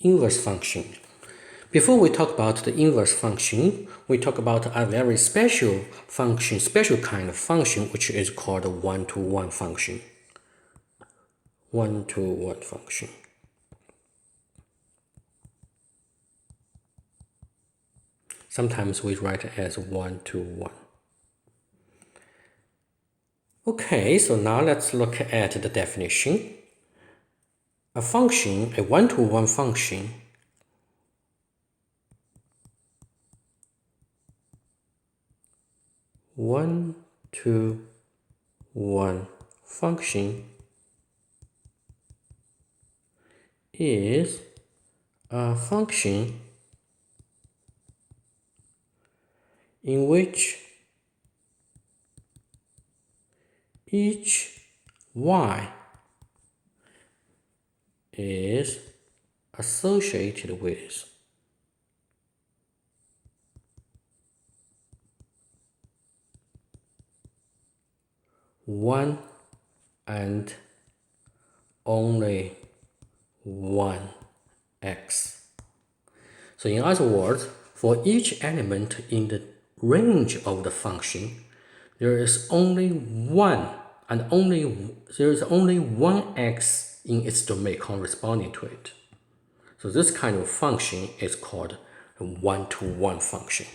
Inverse function. Before we talk about the inverse function, we talk about a very special function, special kind of function, which is called a one-to-one function. One-to-one function. Sometimes we write it as one-to-one. Okay, so now let's look at the definition. A function, a one-to-one function, one-to-one function is a function in which each y is associated with one and only one x. So in other words, for each element in the range of the function, there is only one x in its domain corresponding to it. So this kind of function is called a one-to-one function.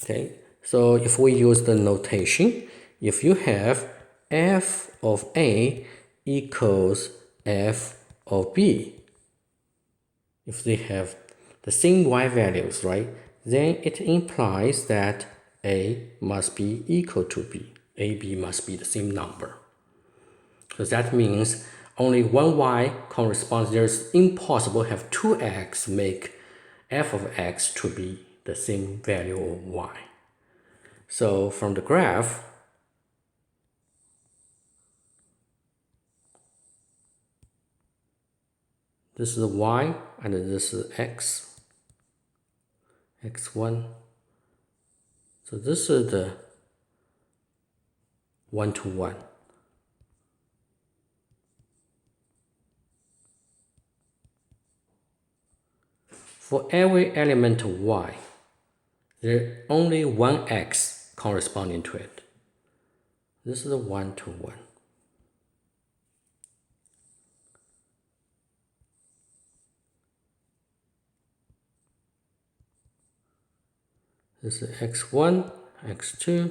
Okay, so if we use the notation, if you have f of A equals f of B, if they have the same y values, right, then it implies that A must be equal to B. AB must be the same number. So that means only one y corresponds. There's impossible to have two x make f of x to be the same value of y. So from the graph, this is y and this is x, x1. So this is the one-to-one. For every element of y, there's only one x corresponding to it. This is a one-to-one. This is x1, x2.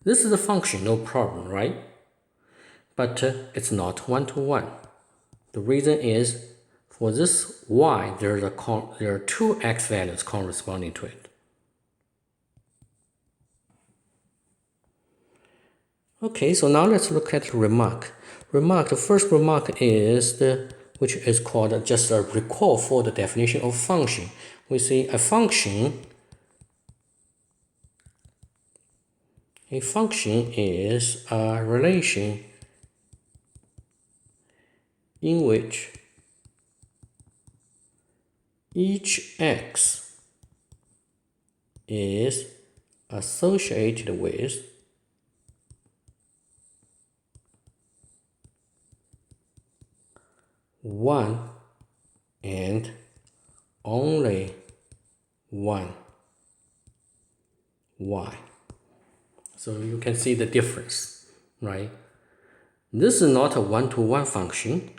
This is a function, no problem, right? But it's not one-to-one. The reason is for this y, there are two x values corresponding to it. Okay, so now let's look at the remark. The first remark is which is called just a recall for the definition of function. We say a function is a relation in which each x is associated with one and only one y. So you can see the difference, right? This is not a one-to-one function,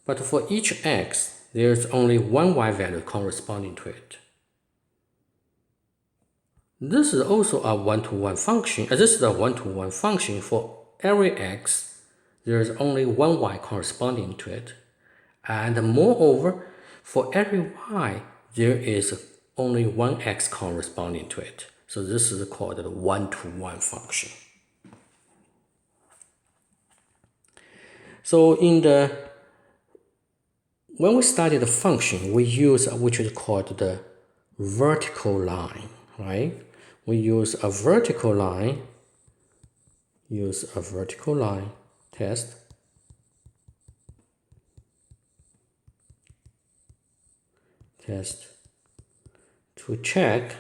but for each x, there's only one y value corresponding to it. This is also a one-to-one function. This is a one-to-one function. For every x, there's only one y corresponding to it. And moreover, for every y, there is only one x corresponding to it. So this is called a one-to-one function. So when we study the function, we use which is called the vertical line, right? We use a vertical line test to check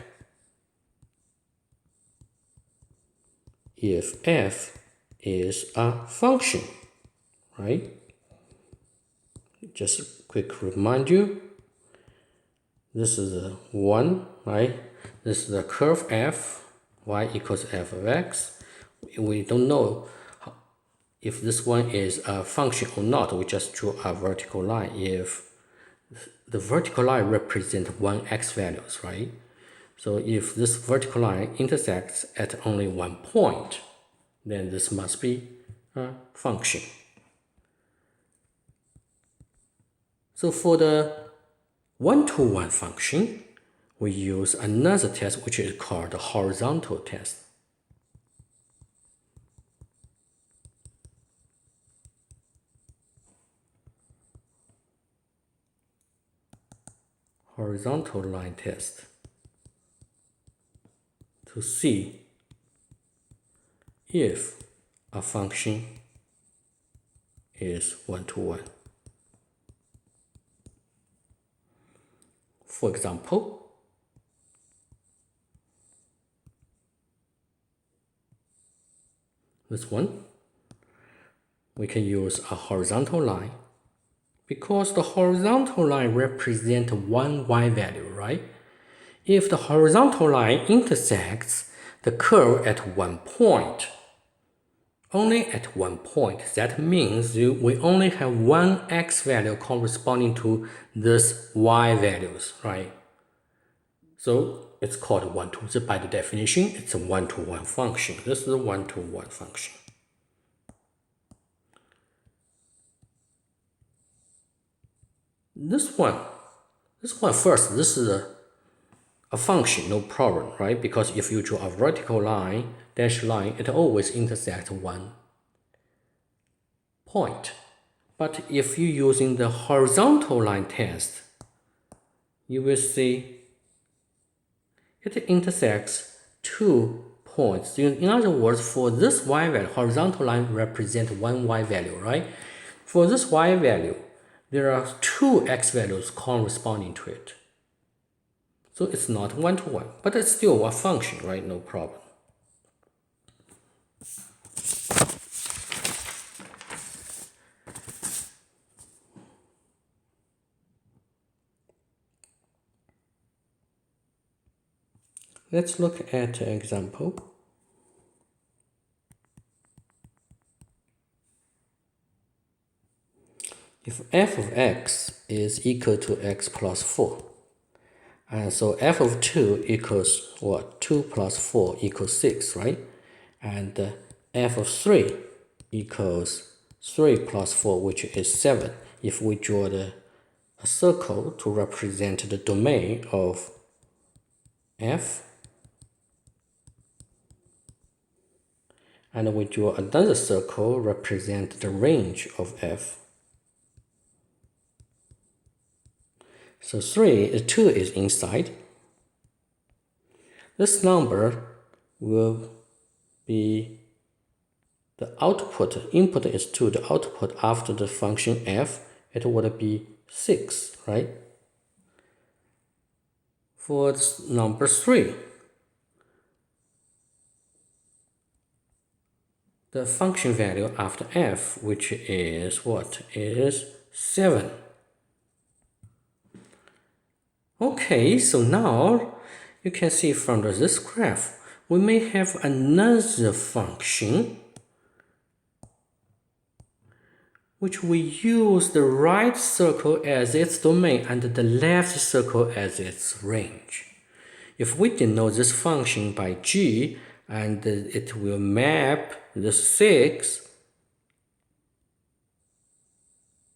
if f is a function, right? Just a quick remind you, this is a 1, right? This is the curve f, y equals f of x. We don't know if this one is a function or not. We just draw a vertical line if the vertical line represents one x values, right? So if this vertical line intersects at only one point, then this must be a function. So for the one-to-one function, we use another test which is called the horizontal test. Horizontal line test to see if a function is one-to-one. For example, this one, we can use a horizontal line because the horizontal line represents one y value, right? If the horizontal line intersects the curve at one point, only at one point, that means we only have one x value corresponding to this y values, right? So it's called one-to-one. By the definition, it's a one-to-one function. This is a one-to-one function. This one first, this is a function, no problem, right? Because if you draw a vertical line, dashed line, it always intersects one point. But if you're using the horizontal line test, you will see it intersects 2 points. In other words, for this y value, horizontal line represents one y value, right? For this y value, there are 2 x values corresponding to it. So it's not one-to-one, but it's still a function, right? No problem. Let's look at an example. If f of x is equal to x plus 4, and so f of 2 equals what? 2 plus 4 equals 6, right? And f of 3 equals 3 plus 4, which is 7. If we draw a circle to represent the domain of f, and we draw another circle represent the range of f. So 2 is inside. This number will be the output. Input is 2. The output after the function f, it would be 6, right? For number 3, the function value after f, which is what? Is 7. Okay, so now you can see from this graph, we may have another function which we use the right circle as its domain and the left circle as its range. If we denote this function by g, and it will map the 6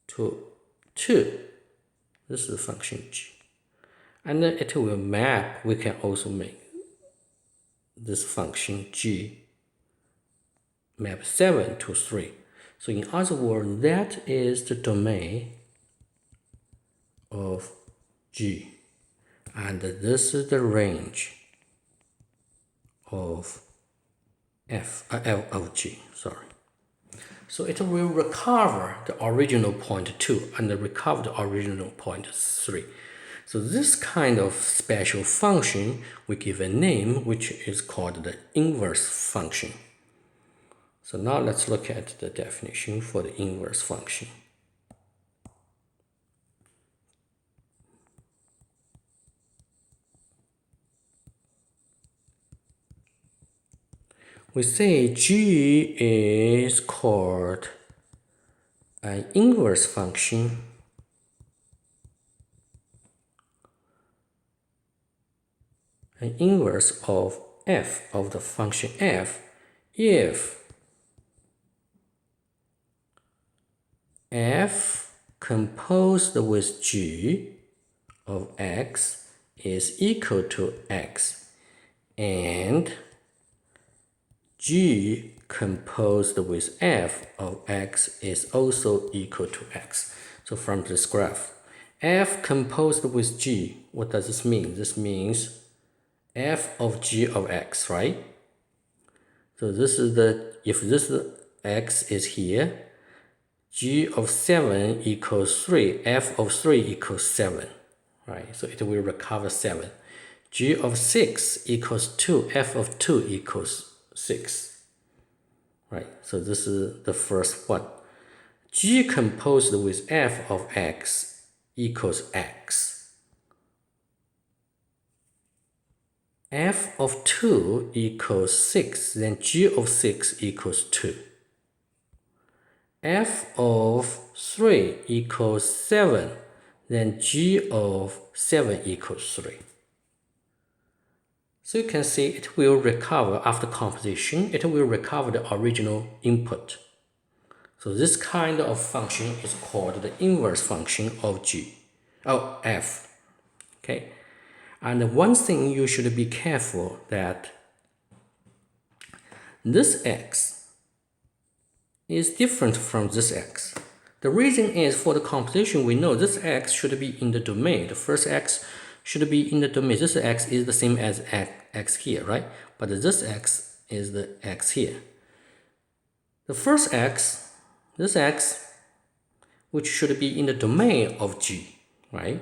to 2. This is the function g. And then it will map, we can also make this function g map 7 to 3. So in other words, that is the domain of g. And this is the range of of g, sorry. So it will recover the original point 2 and recover the original point 3. So this kind of special function, we give a name which is called the inverse function. So now let's look at the definition for the inverse function. We say g is called an inverse function of f of the function f if f composed with g of x is equal to x and g composed with f of x is also equal to x. So from this graph, f composed with g, what does this mean? This means f of g of x, right? So this is if this x is here, g of 7 equals 3, f of 3 equals 7, right? So it will recover 7. G of 6 equals 2, f of 2 equals 6, right? So this is the first one. G composed with f of x equals x. F of 2 equals 6, then g of 6 equals 2. F of 3 equals 7, then g of 7 equals 3. So you can see it will recover after composition, it will recover the original input. So this kind of function is called the inverse function of f. Okay, and one thing you should be careful that this x is different from this x. The reason is for the composition we know this x should be in the domain. The first x should be in the domain. This x is the same as x here, right? But this x is the x here. The first x, this x, which should be in the domain of g, right?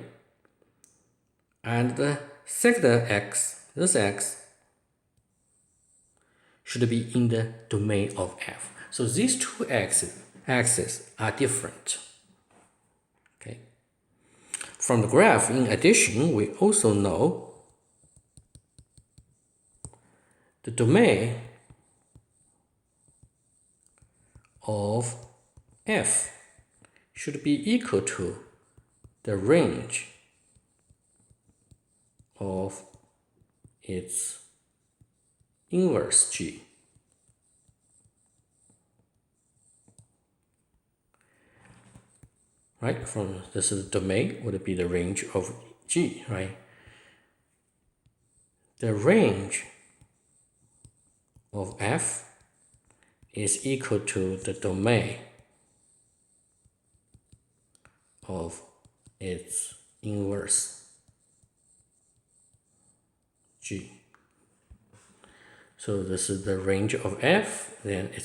And the second x, this x, should be in the domain of f. So these two axes are different. Okay. From the graph, in addition, we also know the domain of f should be equal to the range of its inverse g. Right, from this is domain would be the range of g, right? The range of f is equal to the domain of its inverse g. So this is the range of f, then it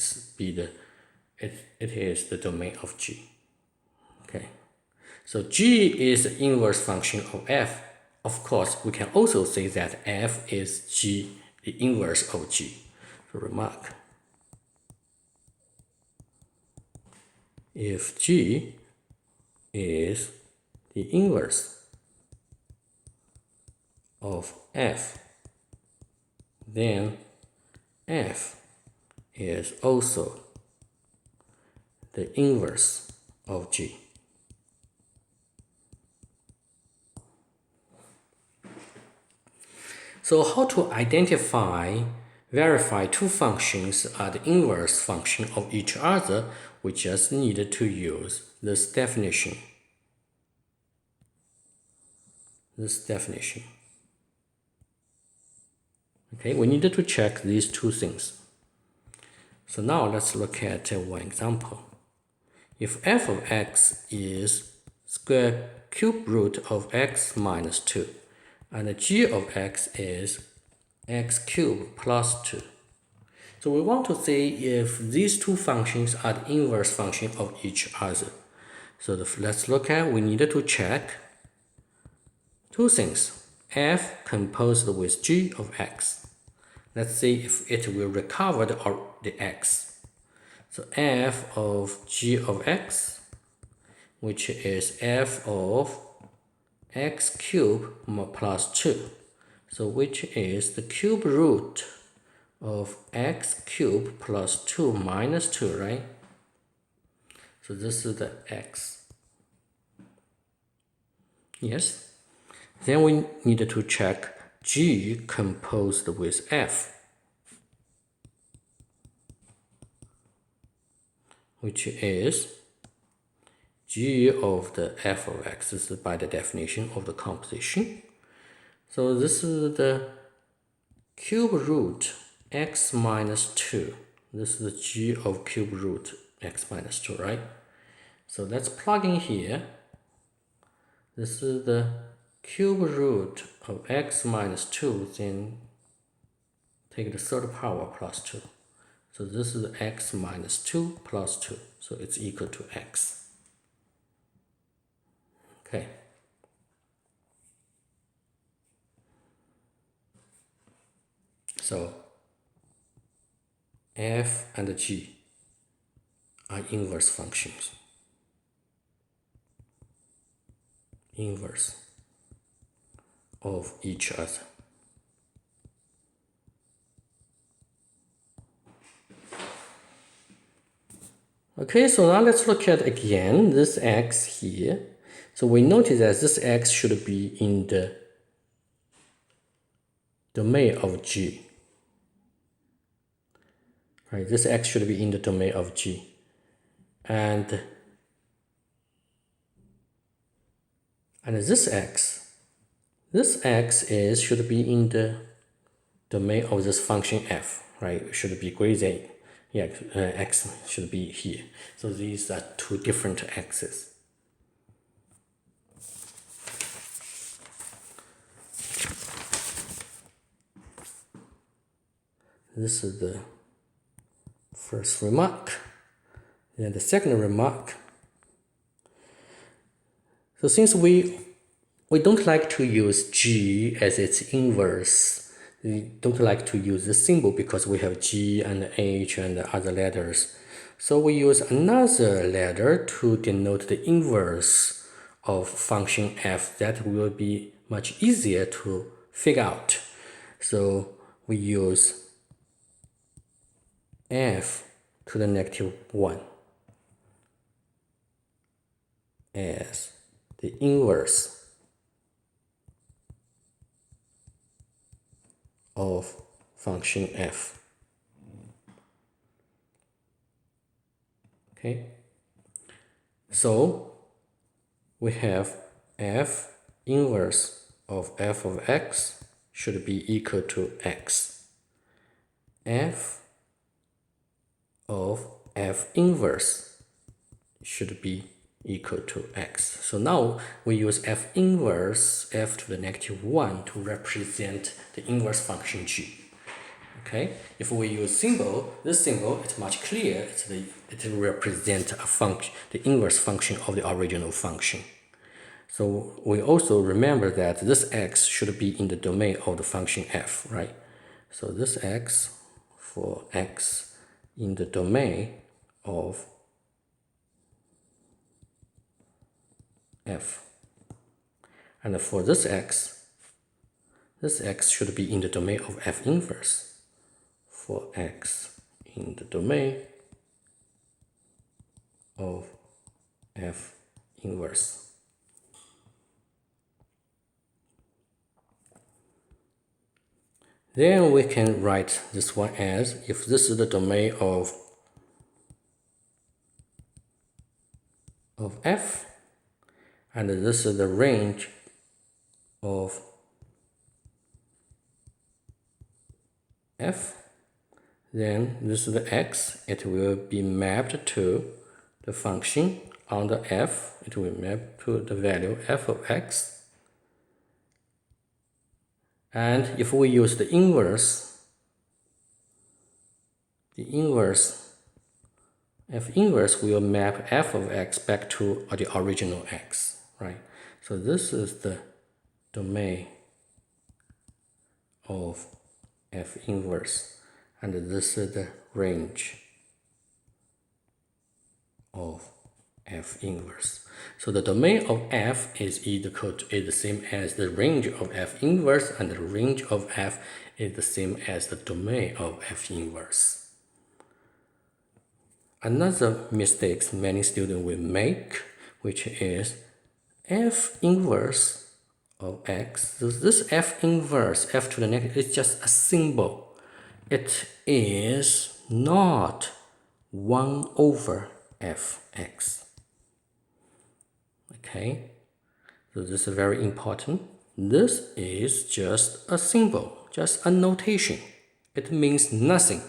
is the domain of g. Okay, so g is the inverse function of f. Of course, we can also say that f is g, the inverse of g. So remark, if g is the inverse of f, then f is also the inverse of g. So how to verify two functions are the inverse function of each other? We just need to use this definition. Okay, we needed to check these two things. So now let's look at one example. If f of x is square cube root of x minus 2, and g of x is x cubed plus 2. So we want to see if these two functions are the inverse function of each other. So let's look at, we needed to check two things. F composed with g of x. Let's see if it will recover the x. So f of g of x, which is f of x cubed plus 2. So which is the cube root of x cubed plus 2 minus 2, right? So this is the x. Yes. Then we need to check g composed with f, which is g of the f of x. This is by the definition of the composition. So this is the cube root x minus 2. This is the g of cube root x minus 2, right? So let's plug in here. This is the cube root of x minus 2, then take the third power plus 2. So this is x minus 2 plus 2. So it's equal to x. Okay. So f and g are inverse functions. Inverse of each other. Okay, so now let's look at again this x here. So we notice that this x should be in the domain of g. Right, this x should be in the domain of g. And this x should be in the domain of this function f, right? It should be greater than, yeah, x should be here. So these are two different x's. This is the first remark. Then the second remark. So since we don't like to use g as its inverse, we don't like to use the symbol because we have g and h and other letters. So we use another letter to denote the inverse of function f. That will be much easier to figure out. So we use f to the negative 1 as the inverse of function f. Okay, so we have f inverse of f of x should be equal to x. F of f inverse should be equal to x. So now we use f inverse f to the negative 1 to represent the inverse function g. Okay, if we use symbol, this symbol, it's much clearer. It represents a function, the inverse function of the original function. So we also remember that this x should be in the domain of the function f, right? So this x for x in the domain of f. And for this x should be in the domain of f inverse. For x in the domain of f inverse. Then we can write this one as, if this is the domain of f, and this is the range of f, then this is the x. It will be mapped to the function under f. It will map to the value f of x. And if we use the inverse f inverse will map f of x back to the original x, right? So this is the domain of f inverse, and this is the range of f inverse. So the domain of f is the same as the range of f inverse, and the range of f is the same as the domain of f inverse. Another mistake many students will make, which is f inverse of x. So this f inverse, f to the negative, is just a symbol. It is not 1 over fx. Okay, so this is very important. This is just a symbol, just a notation. It means nothing.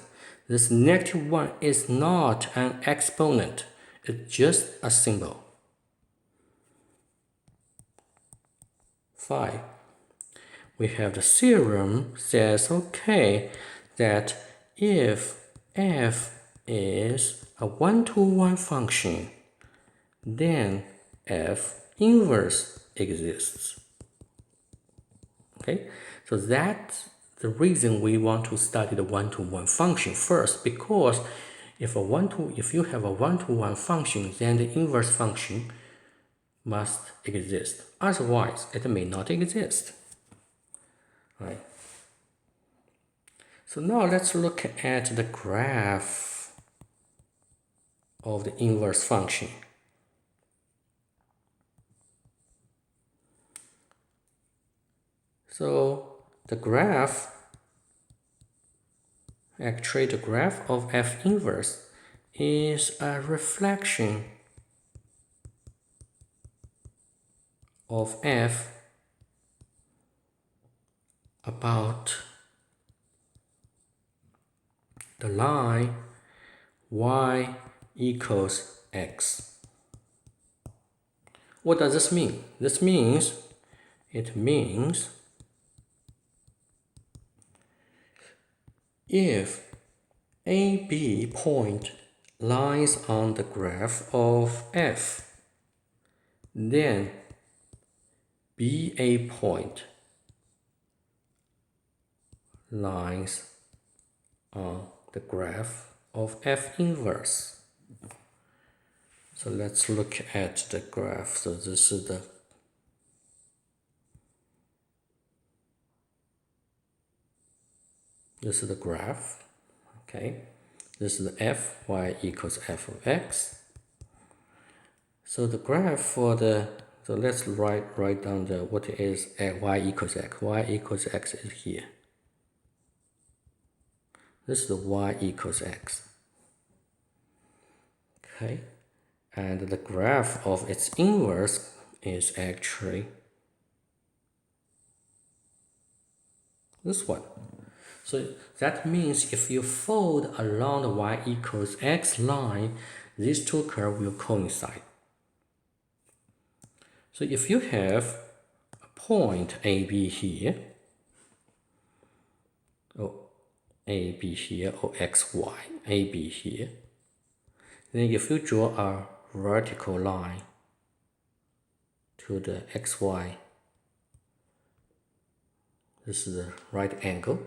This -1 is not an exponent. It's just a symbol. 5. We have the theorem says, okay, that if f is a one-to-one function, then f inverse exists. Okay, so that's the reason we want to study the one-to-one function first, because if you have a one-to-one function, then the inverse function must exist. Otherwise, it may not exist. Right. So now let's look at the graph of the inverse function. So the graph of f inverse is a reflection of f about the line y equals x. What does this mean? It means if AB point lies on the graph of f, then BA point lies on the graph of f inverse. So let's look at the graph. So this is the graph. Okay, this is the f, y equals f of x. So the graph for so let's write down what is y equals x. Y equals x is here. This is the y equals x. Okay, and the graph of its inverse is actually this one. So that means if you fold along the y equals x line, these two curves will coincide. So if you have a point AB here, or AB here, or XY, AB here, then if you draw a vertical line to the XY, this is the right angle,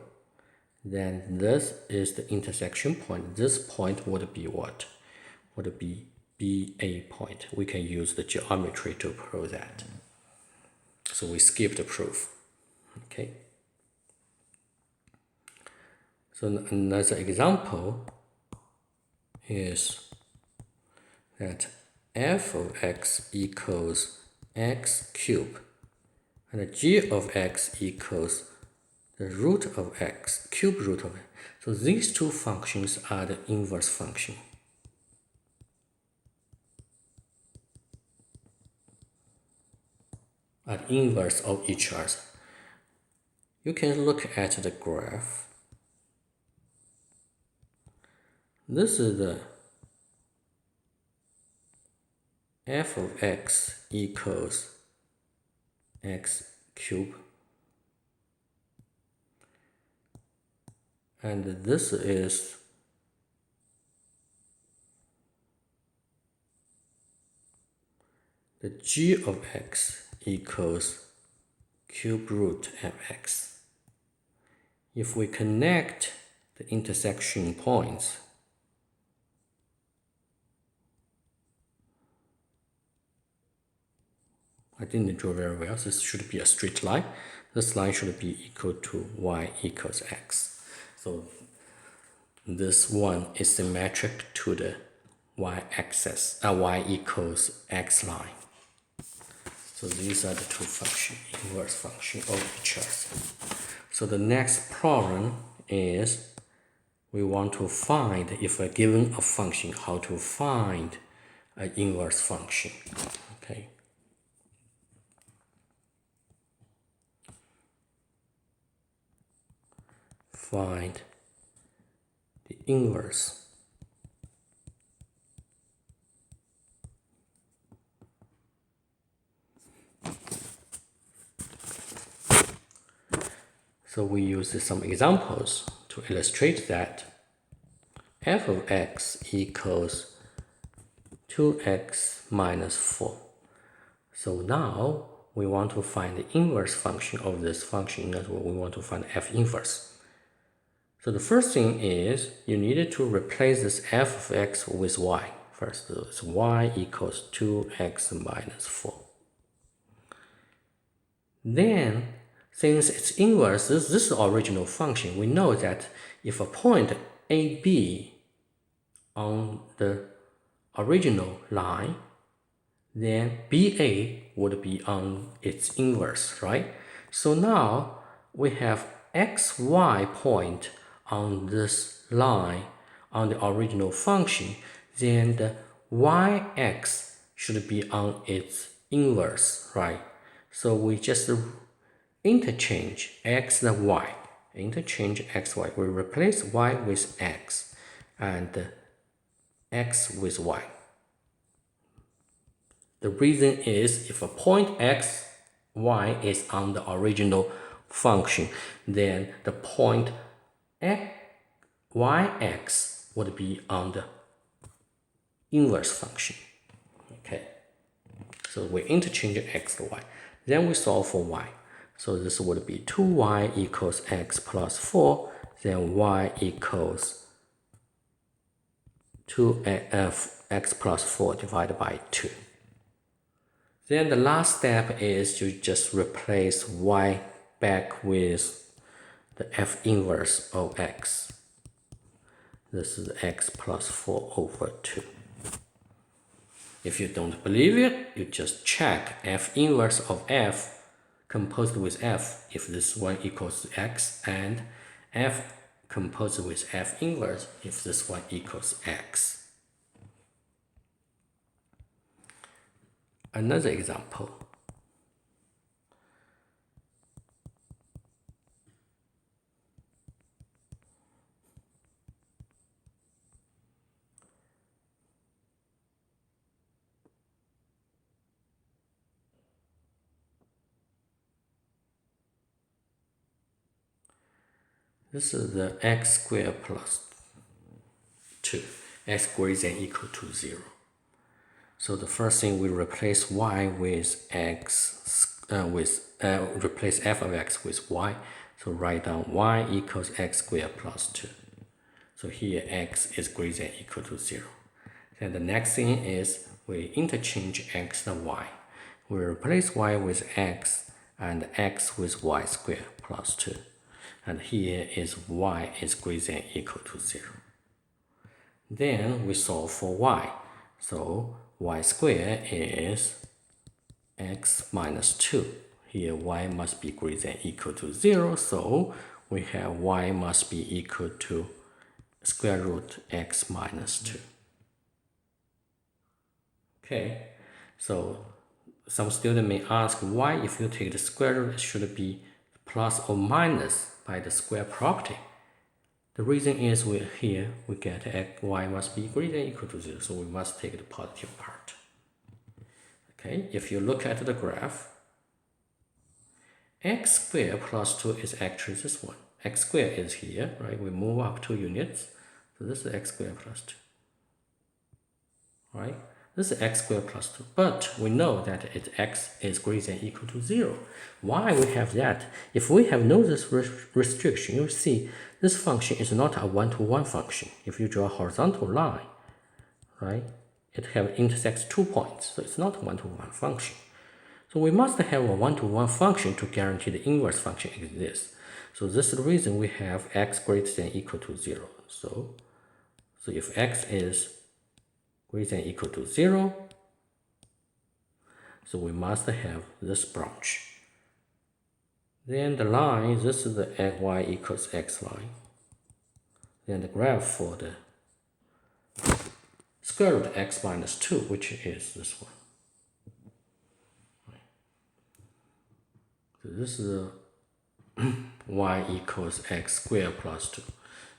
then this is the intersection point. This point would be what? Would be BA point. We can use the geometry to prove that. So we skip the proof. Okay. So another example is that f of x equals x cubed, and g of x equals the root of x, cube root of x. So these two functions are the inverse function. Are the inverse of each other. You can look at the graph. This is the f of x equals x cubed. And this is the g of x equals cube root of x. If we connect the intersection points, I didn't draw very well. This should be a straight line. This line should be equal to y equals x. So this one is symmetric to the y-axis, y equals x line. So these are the two function, inverse function of each other. So the next problem is we want to find, if we're given a function, how to find an inverse function. Okay. Find the inverse . So we use some examples to illustrate that f of x equals 2x minus 4. So now we want to find the inverse function of this function. That's what we want to find f inverse. So the first thing is you needed to replace this f of x with y. First, so y equals 2x minus 4. Then, since it's inverse, this is the original function. We know that if a point AB on the original line, then BA would be on its inverse, right? So now we have XY point on this line on the original function, then the YX should be on its inverse, right? So we just interchange x and y. Interchange x, y. We replace y with x and x with y. The reason is if a point x, y is on the original function, then the point yx would be on the inverse function. Okay, so we interchange x and y. Then we solve for y. So this would be 2y equals x plus 4. Then y equals 2x plus 4 divided by 2. Then the last step is to just replace y back with the f inverse of x. This is x plus 4 over 2. If you don't believe it, you just check f inverse of f composed with f if this one equals x, and f composed with f inverse if this one equals x. Another example. This is the x squared plus 2. X greater than or equal to 0. So the first thing we replace y with x replace f of x with y. So write down y equals x squared plus 2. So here x is greater than or equal to 0. Then the next thing is we interchange x and y. We replace y with x and x with y squared plus 2. And here is y is greater than or equal to 0. Then we solve for y. So y squared is x minus 2. Here y must be greater than or equal to 0. So we have y must be equal to square root x minus 2. Okay, so some student may ask why if you take the square root it should be plus or minus by the square property. The reason is we get y must be greater than or equal to 0, so we must take the positive part. Okay, if you look at the graph, x squared plus 2 is actually this one. X squared is here, right? We move up 2 units, so this is x squared plus 2. Right? This is x squared plus 2, but we know that x is greater than or equal to 0. Why we have that? If we have no this restriction, you see this function is not a one-to-one function. If you draw a horizontal line, right, it intersects 2 points, so it's not a one-to-one function. So we must have a one-to-one function to guarantee the inverse function exists. So this is the reason we have x greater than or equal to 0. So if x is greater than or equal to 0, so we must have this branch. Then the line, this is the y equals x line. Then the graph for the square root of x minus 2, which is this one. So this is y equals x squared plus 2.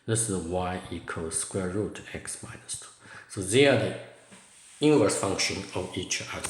This is y equals square root x minus 2. So they are the inverse function of each other.